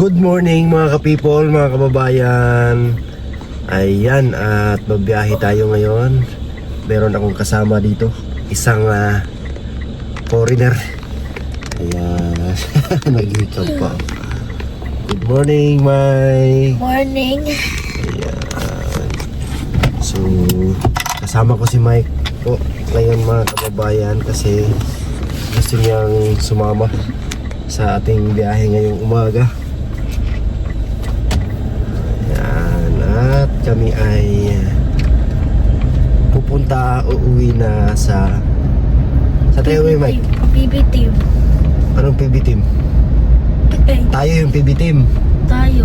Good morning mga ka-people, mga kababayan. Ayan, at magbiyahe tayo ngayon. Meron akong kasama dito, isang foreigner. Ayan, nag-hikap pa. Good morning, Mai. Morning. Ayan. So, kasama ko si Mike po ngayon mga kababayan kasi gusto niyang sumama sa ating biyahe ngayong umaga. At kami ay uuwi na sa tayo Mike. PB team. Anong PB team? Tayo yung PB team. Tayo.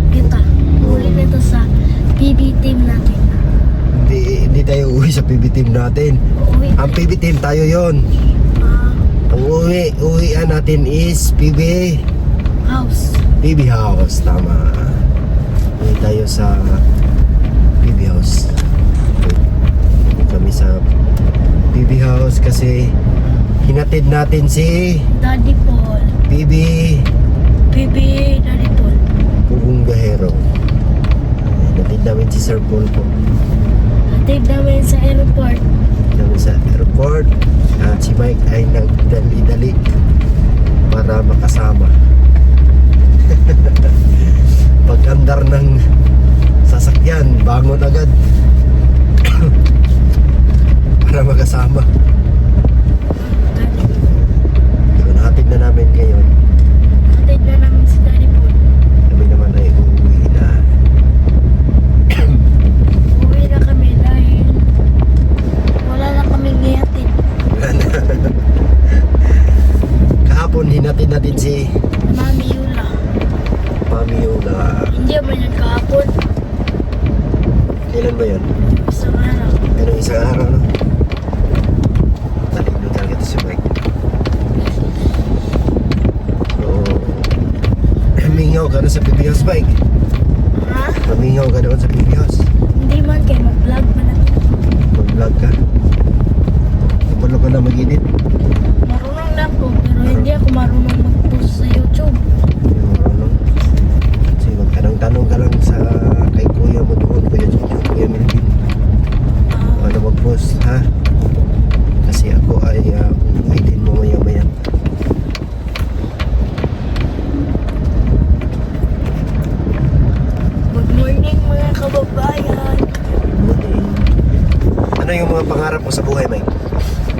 Kita. Uli nito sa PB team natin. Hindi tayo uuwi sa PB team natin. Uwi. Ang PB team tayo yon. Ang uwian natin is PB House. PB House, tama. Uwi tayo sa PB House. Kami sa PB House kasi hinatid natin si Daddy Paul. PB Daddy Paul. Pugunggahero. Hinatid namin si Sir Paul po. Hatid namin sa airport. Kami sa airport at si Mike ay nagdali-dali para makasama. Pag-andar ng sasakyan, bangon agad para makasama. So nahatid na namin ngayon. Hatid na namin si Daddy Paul. Kami naman ay uuwi na. Uwi na kami dahil wala na kaming ihatid. Kahapon hinatid natin si Mami Yula. Mami Yola. Hindi man yan kahapon. Kailan ba yun? Isang araw. Pero isang araw, no? Talino talaga ito si Mike. So, humingaw ka na sa PB House, Mike. Ha? Humingaw ka naman sa PB House. Hindi man kayo mag-vlog man natin. Mag-vlog ka. Kapalo ka na mag-edit. Marunong na po, pero hindi ako marunong mag-post sa YouTube. Marunong. Kasi magtanong-tanong ka lang sa kay Kuya mo doon, Kuya Melvin. Ano mag-post, ha? Kasi ako ay uuwi din mo maya-maya. Good morning mga kababayan. Ano yung mga pangarap mo sa buhay, Mike?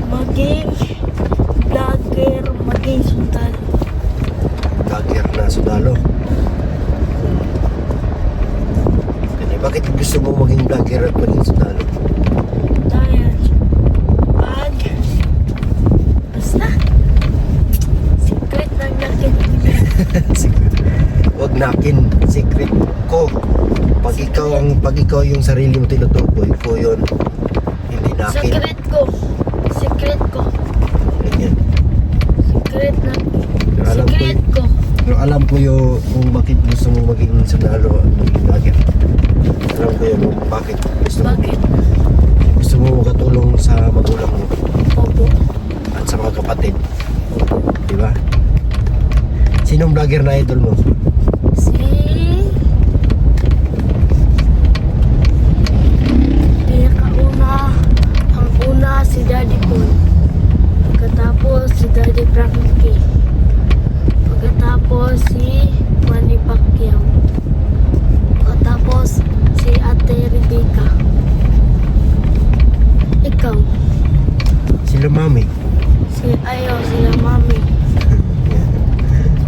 Maging vlogger, maging sundalo. Vlogger na sundalo. Bakit gusto mo maging vlogger at maging sundalo? Dahil pag basta secret ng nakin. Secret. Wag nakin, secret ko. Pag ikaw yung sarili mo tinutukoy ko yun. Hindi nakin. Secret ko. Ganyan. Secret na. Alam ko Secret ko. Pero alam ko yung kung bakit gusto mo maging sundalo at maging vlogger. Alam ko yun kung bakit Bakit? gusto mo makatulong sa magulang mo Opo. at sa mga kapatid. Diba? Sinong vlogger na idol mo? Si pinakauna, ang una si Daddy Paul. Pagkatapos si Daddy Frankie. Pagkatapos si Manny Pacquiao. Pagkatapos si Ate Rebecca. Ikaw. Sila mami. Sila Mami.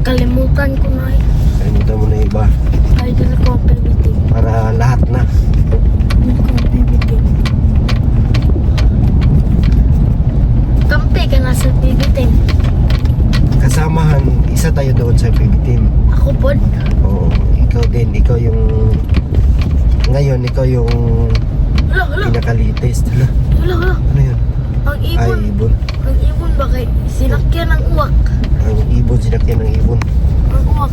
Kalimutan ko na Kalimutan mo na yung iba. idol ko PBT. Para lahat na. Kampi ka na sa PBT. Kasamahan, isa tayo doon sa PB team. Ako po. Oo, ikaw din. Ikaw yung ngayon, ikaw yung Hala. pinaka-latest. Ano yun? Ang Ay, ibon. ibon. Ang ibon ba kay sinakyan ng uwak? Ang ibon, sinakyan ng ibon. Ang uwak.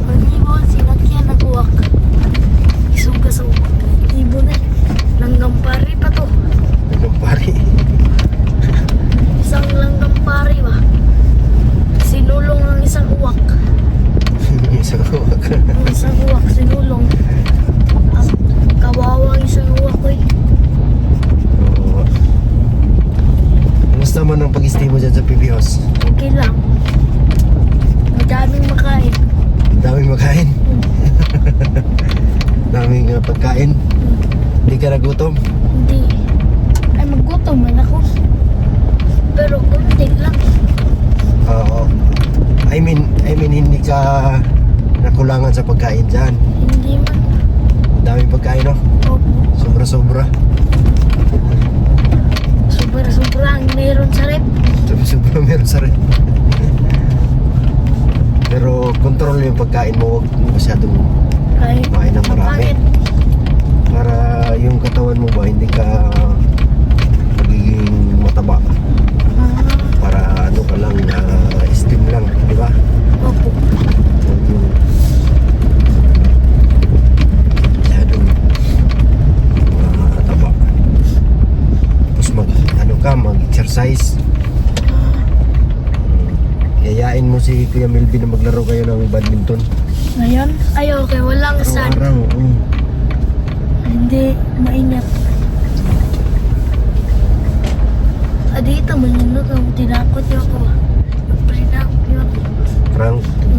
Ang ibon sinakyan ng uwak. Isuga sa uwak. Ibon eh. Langgampari pa to. Anong pari? Isang langgampari ba? Sinulong ng isang uwak. pagkain? Hindi ka nagutom? Hindi. Ay, maggutom man ako. Pero kunti lang. Oo. I mean hindi ka nakulangan sa pagkain dyan. Hindi man. Daming pagkain, no? Opo. Sobra-sobra. Sobra-sobra ang meron sa rep. Sobra meron sa rin. Pero control yung pagkain mo, huwag masyadong Kahit kumain ng marami. mapangit. Para yung katawan mo ba hindi ka magiging mataba. Ah, Para ano ka lang, steam lang, di ba? opo. Huwag yung masyadong mataba. Tapos mag-exercise. Yayain mo si Kuya Melvin na maglaro kayo ng badminton. Ngayon? Ay, okay. Walang sun. Araw-araw. Hindi maingat. Dito, malinot ang tinakot niyo ako. Naprinap niyo ako.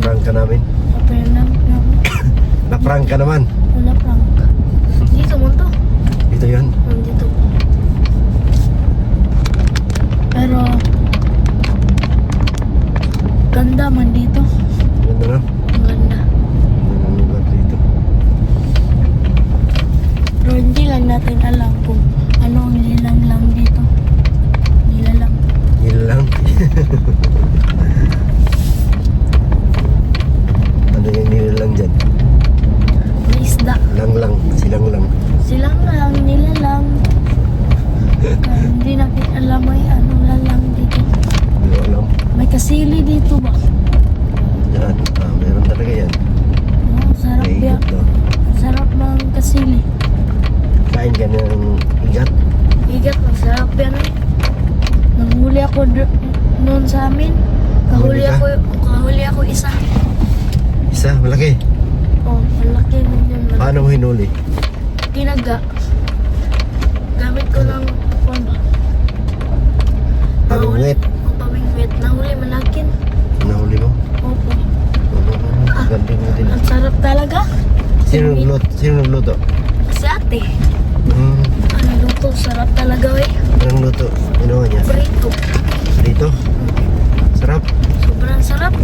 Prank ka namin. Naprinap niyo ako. Na-prank ka naman. Wala prank. Dito mo to. Dito yun. Nandito. Pero, ganda man dito. Ganda na. Ang ganda. Ganda ng lugar dito. Pero hindi lang natin alam kung ano ang nilang lang dito. Nilalang. Yun lang. Ano yung nilalang dyan? May isda. Lang. Silang lang. Silang lang, nilalang. Hindi natin alam may ano lang dito. Hindi ko alam. May kasili dito ba? Dyan. Meron talaga yan. Oh, sarap May yan. igot to. Sarap ng kasili. Kain ka ng igat. Igat, masarap yan eh. Nanghuli ako noon sa amin. Huli ka? Kahuli ako isa. Isa, malaki. Oh, malaki nun yun. Paano mo hinuli? Kinaga. Gamit ko ng kwan ba? Pamingwit. Ang pamingwit. Nahuli malakin. Nahuli mo? Opo. Ganda mo din. Ang sarap talaga. Sino nagluto? Si ate. Hmm. Ano luto? Sarap talaga eh. Anong luto? Ginawa niya? Prito. Dito? Sarap. Sobrang sarap.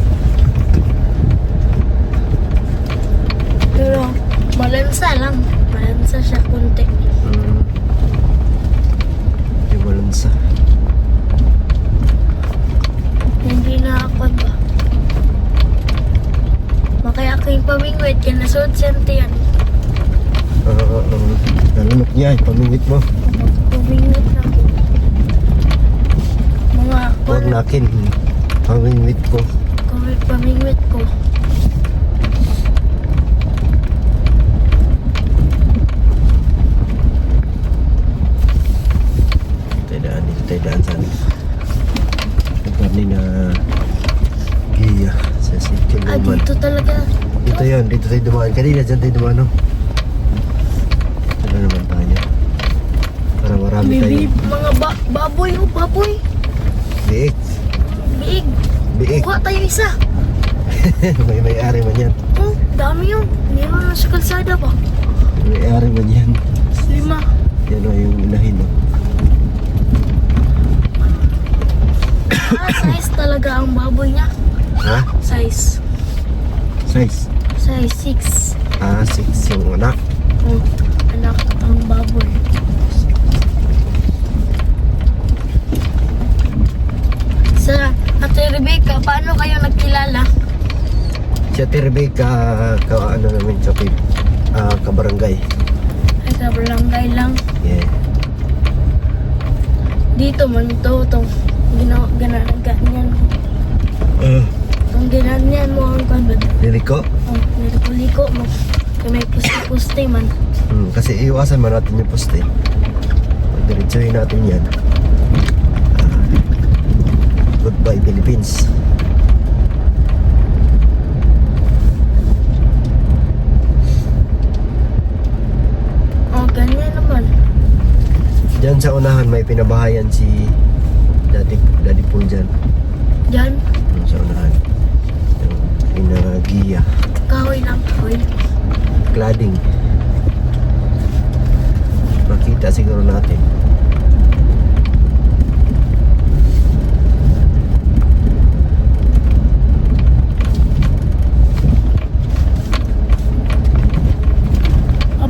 Pero malansa lang. Malansa siya kunti. Di balansa. Hindi na ako ba? Makaya aking pamingwit kaya nasod sente yan. Nalunok niya, pamingwit mo. Pamingwit na ako. Mga Huwag nakin. Pamingwit ko. pamingwit ko. Dito tayo daan sa lugar ni na Gia sa City Ah, Luman. dito talaga. Dito yun, dito tayo dumaan. Kanina dyan tayo dumaan, no? Ito na naman tayo. Para marami tayo. May mga baboy oh, baboy. Biik. Biig. Biik. Kuha tayo isa. May-ari man yan. Oh, dami yun. Hindi mo na sa kalsada ba? May-ari man yan. 5. Yan o yung inahin, no? Size talaga ang baboy niya. Ha? Size. Size? Size 6. 6 yung anak. Oh, anak ang baboy. Sa Ate Rebecca, paano kayo nagkilala? Si Ate Rebecca, ano namin sa kabarangay. Ay, sa barangay lang. Yeah. Dito man to. Ganyan mo. Ang ganyan mo ang kanbad. Liliko? Oh, niliko mo. Kaya may puste-puste man. Kasi iwasan man natin yung poste. Diretsuhin natin yan. Goodbye Philippines. Oh, ganyan naman. Diyan sa unahan may pinabahayan si Daddy Paul dyan. Diyan, Sa unahan. Yung pinagiya. kahoy lang, kahoy. Cladding. makikita siguro natin.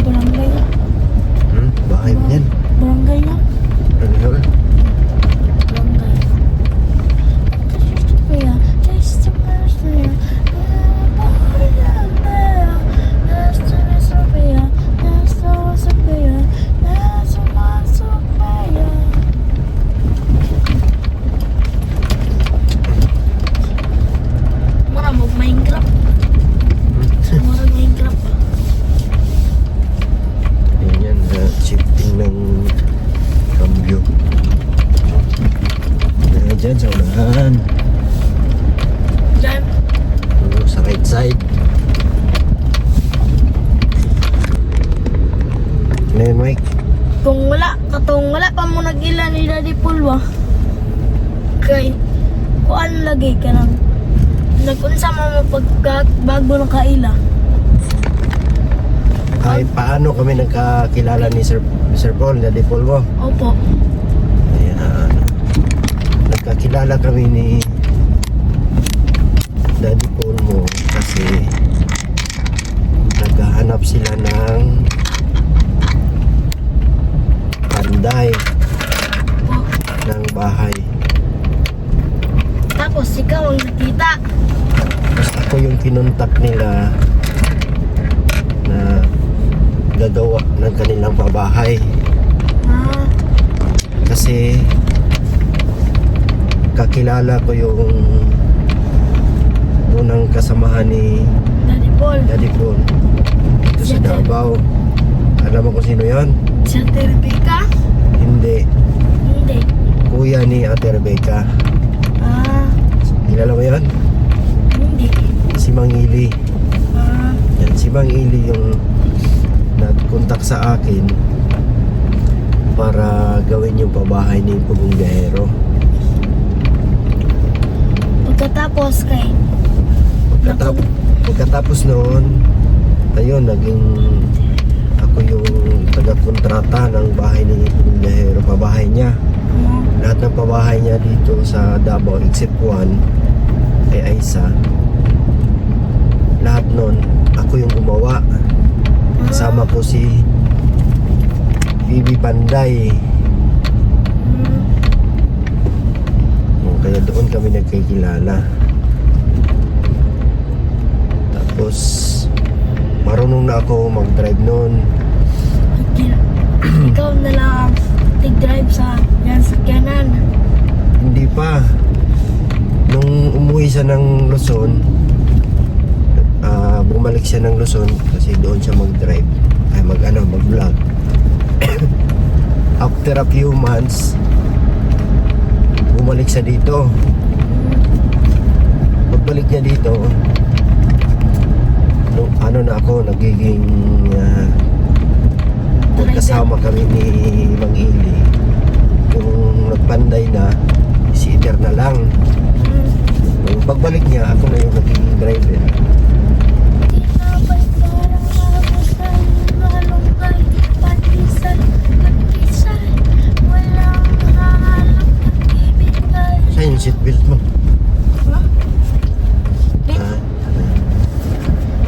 Barangay. Bahay mo yan. Barangay na. Ano yun? Barangay. Maramog Minecraft. Marag Minecraft. Yan yan, shifting ng cambio. Ayan dyan sa unahan. Diyan. Sa right side. Ngayon Mike. Kung wala pa mo nag-ila ni Daddy Pulwa. Kay, kuan lagi ka lang. Nag-unsa mo bago na kaila. Ay, paano kami nagkakilala ni Sir Paul, Daddy Paul mo? Opo. Ayan. Nagkakilala kami ni Daddy Paul mo kasi naghahanap sila ng panday ng bahay. Tapos ikaw ang nakita. Tapos ako yung kinontak nila na gagawa ng kanilang pabahay. Ah, Kasi kakilala ko yung unang kasamahan ni Daddy Paul. Daddy Paul dito sa Davao. Alam mo kung sino yon? Sa Rebecca? Hindi. Hindi. Kuya ni Ate Rebecca. Ah, Kilala mo yon? hindi. Si Mang Ili. Ah, Yan, si Mang Ili yung nag-contact sa akin para gawin yung pabahay ni Pugong Gahero. pagkatapos kay Pagkatapos noon, ayun, naging ako yung taga-kontrata ng bahay ni Pugong Gahero, pabahay niya. Lahat ng pabahay niya dito sa Davao except one ay Aisa. Lahat nun, ako yung gumawa. Kasama ko si Bibi Panday. Kaya doon kami nagkikilala. Tapos marunong na ako mag-drive noon. ikaw na lang tig-drive sa yan sa kanan. Hindi pa. Nung umuwi siya ng Luzon, bumalik siya ng Luzon kasi doon siya mag-drive. Ay mag-vlog. After a few months, bumalik siya dito. Pagbalik niya dito, na ako, nagiging magkasama kami ni Mang Ili. Yung nagpanday na, sitter na lang. Yung pagbalik niya, ako na yung naging driver. Saan yung seatbelt mo? Ah,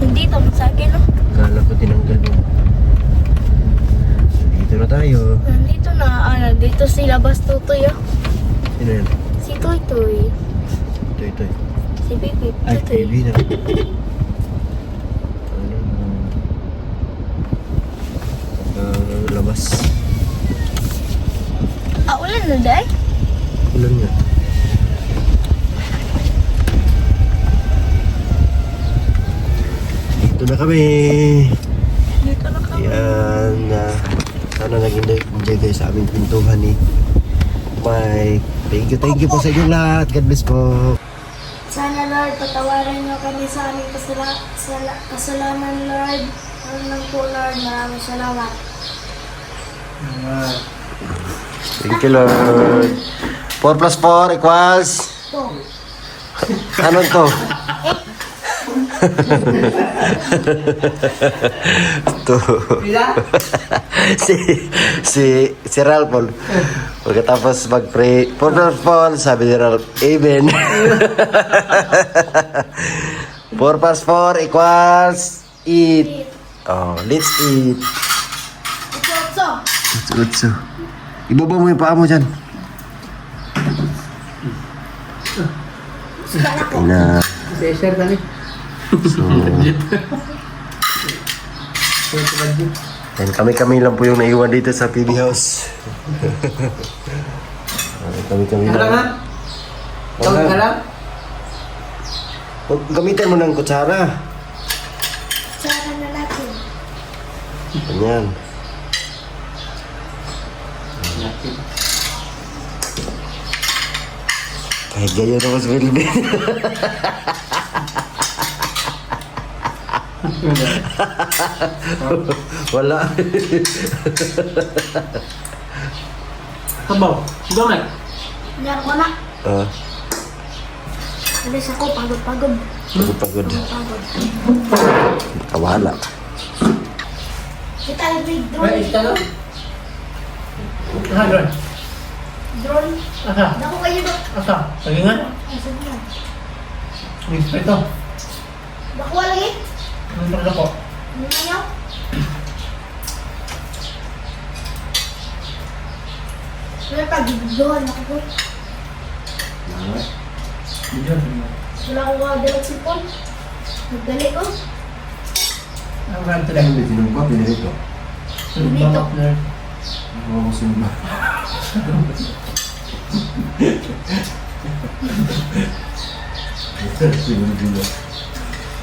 Hindi to sa akin, no? kala ko tinanggal mo. Dito na tayo. Nandito na, dito sila Bastutoy, oh. Sino yan? Si Toy Toy. Ito. Si Pipi. Ay, Toy. baby na. Labas. Ulan na, day? Ulan nga. Dito na kami. Dito na kami. Yan. Sana nag-enjoy kayo sa aming pintuhan ni Mike. Thank you po sa inyong lahat. God bless po. Sana Lord, patawarin niyo kami sa aming kasalanan, Lord. Ano lang po, Lord. Maraming salamat. Thank you, Lord. 4 plus 4 equals? Po. Ano to? To. si Ralph Paul. Pagkatapos mag-pray, Paul, sabi ni Ralph, Amen. 4 plus 4 equals eat. Oh, let's eat. Utso. Ibaba mo yung paa mo dyan. Na. Share kami. So, and kami lang po yung naiwan dito sa PB House. Kami Ano lang. nga? Tawag ka lang? Huwag gamitin mo ng kutsara. Sana na natin. Ganyan. Kahit ganyan ako sa Philippines. Wala. Kabaw. Gomit. Yan ko na. Ah, Alis ako, pagod. pagod. Pagod. Kawala. Kita yung big May drone. isa lang. Aha, drone. Drone. Asa? Naku kayo ba? Asa? Lagi nga? Asa na? May spito. Nakuha lagi? Ang pala ko. Ano na niyo? Wala pa, gibudohan ako po. Diyan. Wala akong dalang sipon. Nagdali ko. Ang rante lang. Sinumpa, pinirito. Dito. Oo, sinumpa.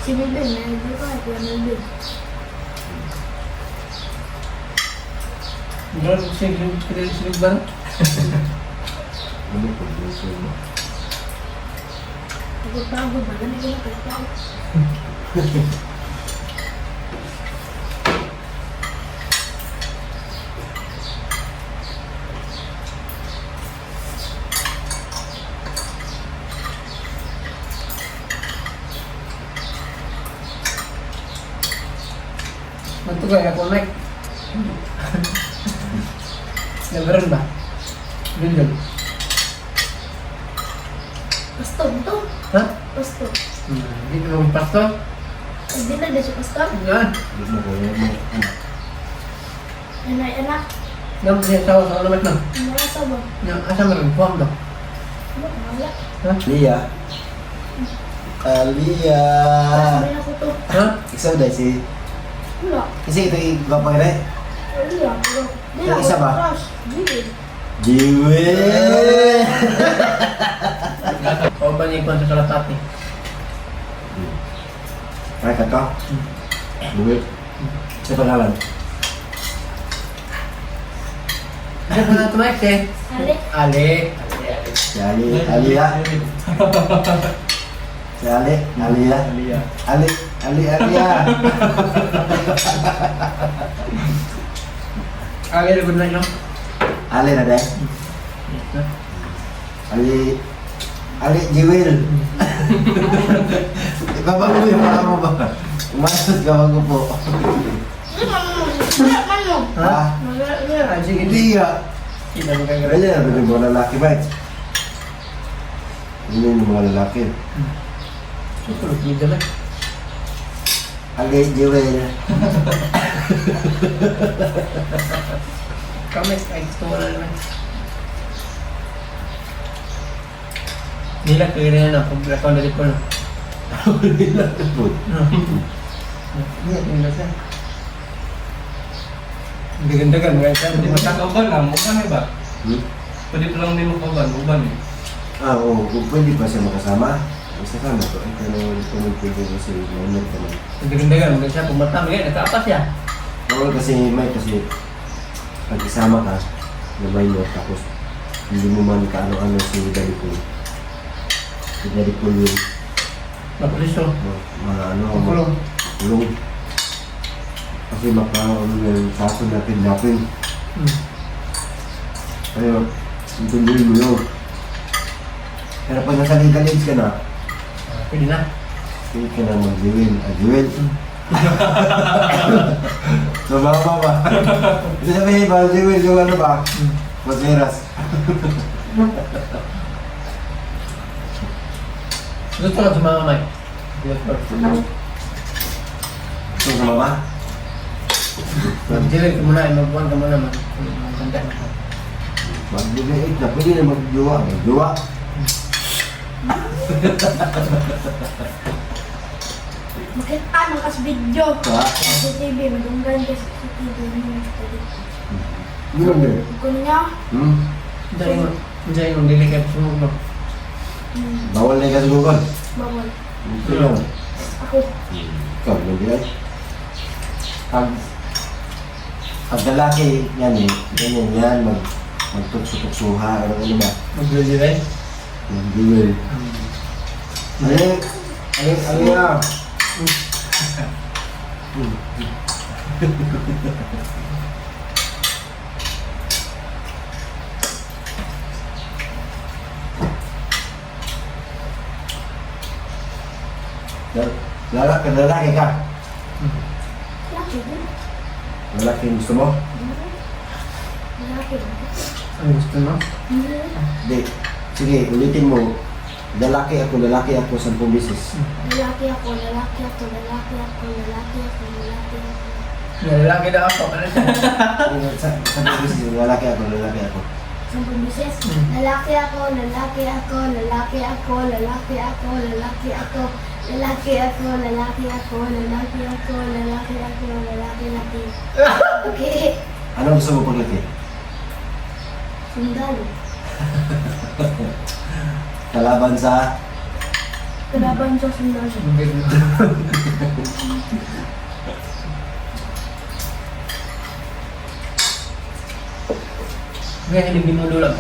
Si Bibin, nandito ka. Kuya Bibin. Drone, sinig ba? Pagod ba? Ganun yung pagod. Magtugay ako, Mike. Nabaran ba? Lundol. Pastor to. Ha? Pastor. Hindi ka naman pastor? Hindi na din siya pastor. Yan. Anak. Dapat siya sawa sa alamat na. Ano sa ba? Yang asa mo rin, buwang daw. Ano? Wala. Ha? Lia. Lia. Sabi na ko to. Ha? Isa dahil si... Wala. Kasi ito yung gapang rin. Wala. Di Yung isa ba? Crush. Bibin. Jiwe! O ba niya ikon sa kalatati? Ay, kato. Buwi. Sa pangalan. Ano pa na ito, Mike, eh? Ali. Ali. Si Ali. Alia. Si Ali. Alia. Ali. Alia. Ali, good night, no? Ali na deh. Ali. Ali Jiwil. Baba mo yung mga mo ba? Umasot ka mag-upo. Ano man mo? Ha? Ah, sige. Hindi nga. Kita mo kayo. Ganyan, yung mga lalaki ba? Yun yung mga lalaki. Tutulog dito lang. Ali Jiwil. Kami, ay gusto mo na naman. Nila kayo rin na, pag account na ko na. Nila tupod. Nila siya. Hindi ganda-ganda, mga isa. Hindi masak. Kauban lang, uban eh ba? Pwede pa lang din mo kauban, uban eh. Ah, oo. Kung pwede pa siya makasama, masasama ko. Ay, pero kung pwede ko si Maynard naman. Hindi ganda-ganda, mga isa. Pumatang, kaya nakaapas siya. Oo, kasi may kasi pag isama ka na Maynard tapos hindi mo man kaano-ano si Daddy Pool. Si Daddy Pool yung Napuliso. ano, Makulong. kulong. Kasi makaano yung saso na kidnapping. Kaya, intindihin mo yun. Pero pag nasa legal age ka na, Pwede na. Hindi ka na mag-Jewel. Jewel. So, baba ba? Ito sabihin ba, Jewel, yung ano ba? Maseras. Gusto ka sa mga may. Ito sa mama? Mag-direct ka muna, mag-buwan ka muna man. Maganda na ka. Mag-debate na, pwede na mag-jowa. Mag-jowa. Makita ng kas video. Ha? Sa TV, madunggan ka sa TV. Ano ba? Kung niya, Diyan yung delicate sumog mo. Bawal na yung kasugukan. bawal. Ito lang. Ako, Ikaw, mag-direct. Pag lalaki, yan eh. Ganyan yan, magtukso-tuksuha. Ano ba? Mag-direct? Mag-jewel. Ano na? Lalaki ka. laki din. Lalaki yung gusto mo? Laki din. Ano gusto mo? Hindi. Sige, ulitin mo. Lalaki ako, 10 beses. Lalaki ako, lalaki ako, lalaki ako, lalaki ako, lalaki ako. Lalaki na ako. Ano siya? Sabi beses, lalaki ako. 10 beses. Lalaki ako, lalaki ako, lalaki ako, lalaki ako, lalaki ako, lalaki ako, lalaki ako, lalaki ako, lalaki ako, lalaki laki. Okay. Ano gusto mo paglaki? Sundalo. Kalaban sa... Kalaban sa sundalo. Ngayon, hindi mo dulang.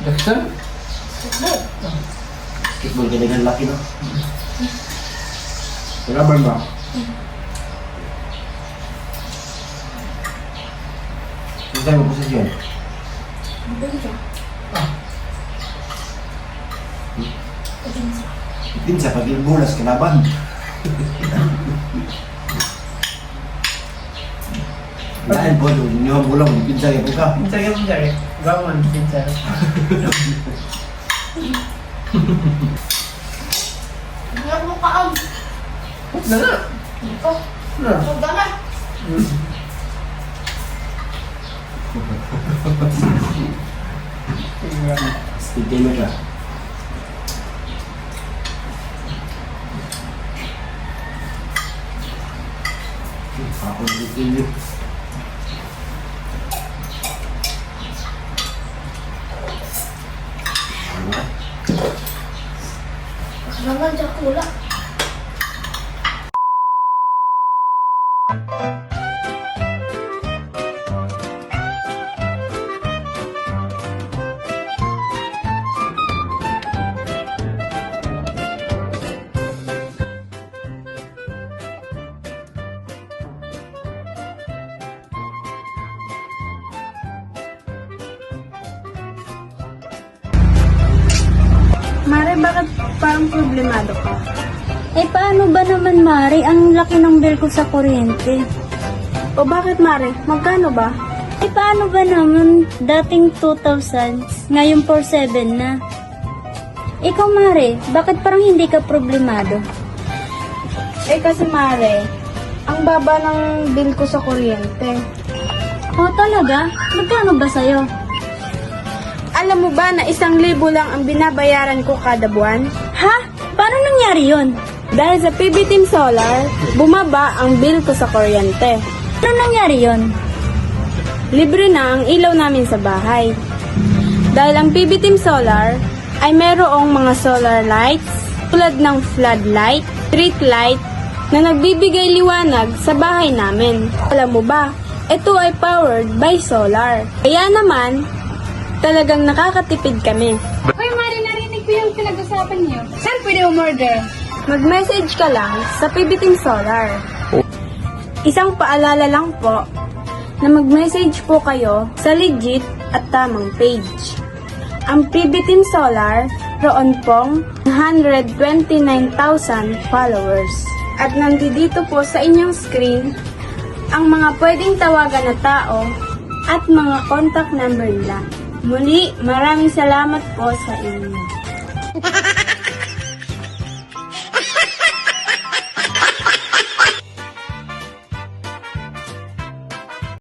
Jackson? Football. Basketball ka na laki, no? Kalaban ba? Ano tayo mo posisyon? Depensa. Depensa. Pinsa, pag bulas, kalaban. Dahil po, hindi mo bulang, pinsa yung buka. Pinsari ka, pinsari. Gawin, pinsari. Nga mo ka ang. Na na. Oh, Na. magana. Speed gamer ka. Ako speed gamer. Naman sa kula. Mare, bakit parang problemado ka? Eh, paano ba naman, Mari? Ang laki ng bill ko sa kuryente. O bakit, Mare? Magkano ba? Eh, paano ba naman? Dating 2,000, ngayon 4,700 na. Ikaw, Mari, bakit parang hindi ka problemado? Eh kasi, Mare, ang baba ng bill ko sa kuryente. Oh, talaga? Magkano ba sa'yo? Alam mo ba na 1,000 lang ang binabayaran ko kada buwan? Ha? Paano nangyari yun? Dahil sa PB Team Solar, bumaba ang bill ko sa kuryente. Paano nangyari yun? Libre na ang ilaw namin sa bahay. Dahil ang PB Team Solar ay mayroong mga solar lights tulad ng floodlight, street light na nagbibigay liwanag sa bahay namin. Alam mo ba, ito ay powered by solar. Kaya naman, talagang nakakatipid kami. Hoy, Mari, narinig ko yung pinag-usapan niyo. Saan pwede umorder? Mag-message ka lang sa PB Team Solar. Isang paalala lang po na mag-message po kayo sa legit at tamang page. Ang PB Team Solar, roon pong 629,000 followers. At nandito po sa inyong screen ang mga pwedeng tawagan na tao at mga contact number nila. Muli, maraming salamat po sa inyo.